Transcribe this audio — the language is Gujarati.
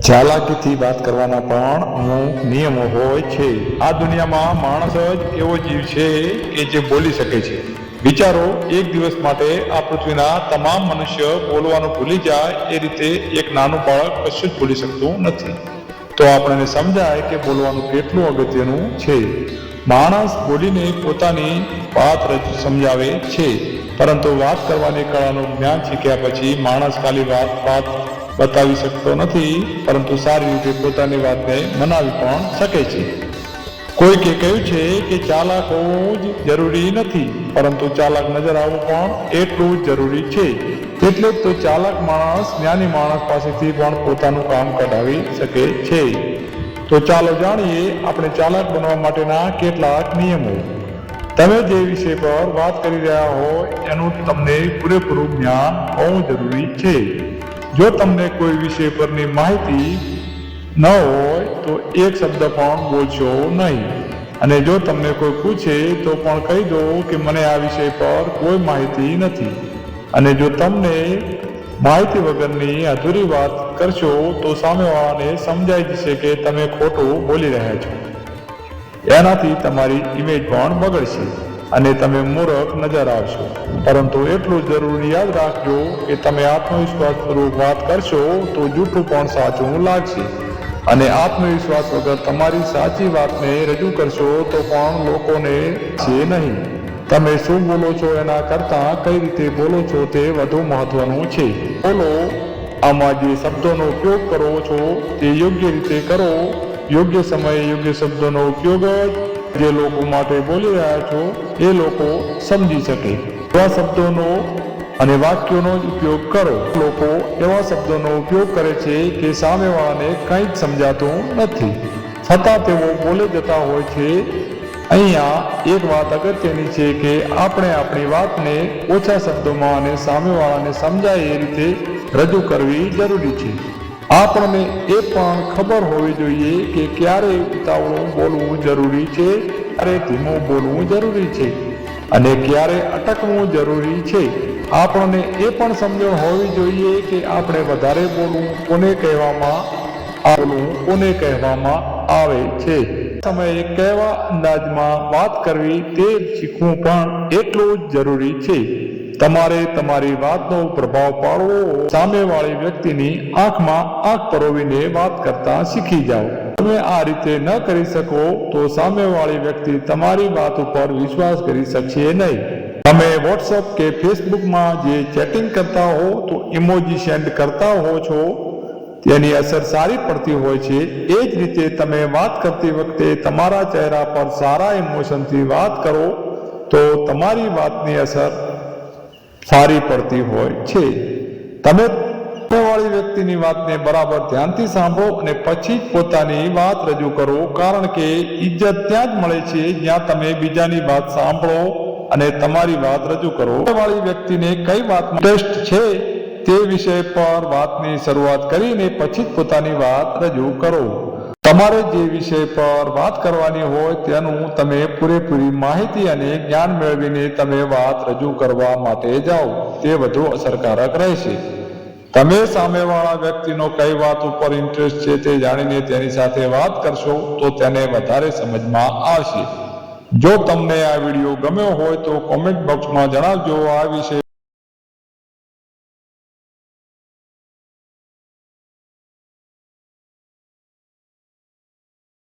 ચાલાકીથી વાત કરવાના પણ અમુક નિયમો હોય છે। આ દુનિયામાં માણસ જ એવો જીવ છે કે જે બોલી શકે છે। વિચારો, એક દિવસ માટે આ પૃથ્વીના તમામ મનુષ્ય બોલવાનું ભૂલી જાય એ રીતે એક નાનું બાળક કશું જ ભૂલી શકતું નથી। તો આપણને સમજાય કે બોલવાનું કેટલું અગત્યનું છે। માણસ બોલીને પોતાની વાત સમજાવે છે, પરંતુ વાત કરવાની કળાનું જ્ઞાન શીખ્યા પછી માણસ ખાલી વાત બતાવી શકતો નથી, પરંતુ સારી રીતે પોતાની વાતને મનાવી પણ શકે છે। કોઈકે કહ્યું છે કે ચાલાક હોવું જ જરૂરી નથી, પરંતુ ચાલાક નજર આવવું પણ એટલું જ જરૂરી છે। એટલે જ તો ચાલાક માણસ જ્ઞાની માણસ પાસેથી પણ પોતાનું કામ કઢાવી શકે છે। તો ચાલો જાણીએ આપણે ચાલાક બનવા માટેના કેટલાક નિયમો। તમે જે વિષય પર વાત કરી રહ્યા હોય એનું તમને પૂરેપૂરું જ્ઞાન હોવું જરૂરી છે। જો તમને કોઈ વિષય પરની માહિતી ન હોય તો એક શબ્દ પણ બોલશો નહીં, અને જો તમને કોઈ પૂછે તો પણ કહી દો કે મને આ વિષય પર કોઈ માહિતી નથી। અને જો તમને માહિતી વગરની અધૂરી વાત કરશો તો સામેવાળાને સમજાઈ જશે કે તમે ખોટું બોલી રહ્યા છો। એનાથી તમારી ઇમેજ પણ બગડશે અને તમે મૂર્ખ નજર આવશો। પરંતુ એટલું જરૂર યાદ રાખજો કે તમે આત્મવિશ્વાસપૂર્વક વાત કરશો તો જૂઠું પણ સાચું લાગશે, અને આત્મવિશ્વાસ વગર તમારી સાચી વાતને રજૂ કરશો તો પણ લોકોને છે નહીં। તમે શું બોલો છો એના કરતાં કઈ રીતે બોલો છો તે વધુ મહત્વનું છે। બોલો, આમાં જે શબ્દોનો ઉપયોગ કરો છો તે યોગ્ય રીતે કરો। યોગ્ય સમયે યોગ્ય શબ્દોનો ઉપયોગ જે લોકો માટે બોલી રહ્યા છો એ લોકો સમજી શકે એવા શબ્દોનો અને વાક્યોનો જ ઉપયોગ કરો। લોકો એવા શબ્દોનો ઉપયોગ કરે છે કે સામેવાળાને કંઈ જ સમજાતું નથી, છતાં તેઓ બોલે જતા હોય છે। અહીંયા એક વાત અગત્યની છે કે આપણે આપણી વાતને ઓછા શબ્દોમાં અને સામેવાળાને સમજાય એ રીતે રજૂ કરવી જરૂરી છે। આપણને એ પણ ખબર હોવી જોઈએ કે ક્યારે ઉતાવળું બોલવું જરૂરી છે, ક્યારે ધીમું બોલવું જરૂરી છે, અને ક્યારે અટકવું જરૂરી છે। આપણને એ પણ સમજણ હોવી જોઈએ કે આપણે વધારે બોલવું કોને કહેવામાં આવે છે, સમયે કેવા અંદાજમાં વાત કરવી તે શીખવું પણ એટલું જ જરૂરી છે। તમારે તમારી વાતનો પ્રભાવ પાડવો, સામેવાળી વ્યક્તિની આંખમાં આંખ પરોવીને વાત કરતા શીખી જાઓ। તમે આ રીતે ન કરી શકો તો સામેવાળી વ્યક્તિ તમારી વાત ઉપર વિશ્વાસ કરી શકશે નહીં। તમે વોટ્સઅપ કે ફેસબુકમાં જે ચેટિંગ કરતા હો તો ઇમોજી સેન્ડ કરતા હો છો, તેની અસર સારી પડતી હોય છે। એ જ રીતે તમે વાત કરતી વખતે તમારા ચહેરા પર સારા ઇમોશનથી વાત કરો તો તમારી વાતની અસર સારી પડતી હોય છે। તમે સામેવાળી વ્યક્તિની વાતને બરાબર ધ્યાનથી સાંભળો અને પછી જ પોતાની વાત રજૂ કરો, કારણ કે ઇજ્જત ત્યાં જ મળે છે જ્યાં તમે બીજાની વાત સાંભળો અને તમારી વાત રજૂ કરો। સામેવાળી વ્યક્તિને કઈ વાતમાં ઇન્ટરેસ્ટ છે તે વિષય પર વાતની શરૂઆત કરીને પછી જ પોતાની વાત રજૂ કરો। તમારે જે વિષય પર વાત કરવાની હોય તેનું તમે પૂરેપૂરી માહિતી અને જ્ઞાન મેળવીને તમે વાત રજૂ કરવા માટે જાઓ, તે વધુ અસરકારક રહેશે। તમે સામેવાળા વ્યક્તિનો કઈ વાત ઉપર ઇન્ટરેસ્ટ છે તે જાણીને તેની સાથે વાત કરશો તો તેને વધારે સમજમાં આવશે। જો તમને આ વિડીયો ગમ્યો હોય તો કોમેન્ટ બોક્સમાં જણાવજો। આ વિશે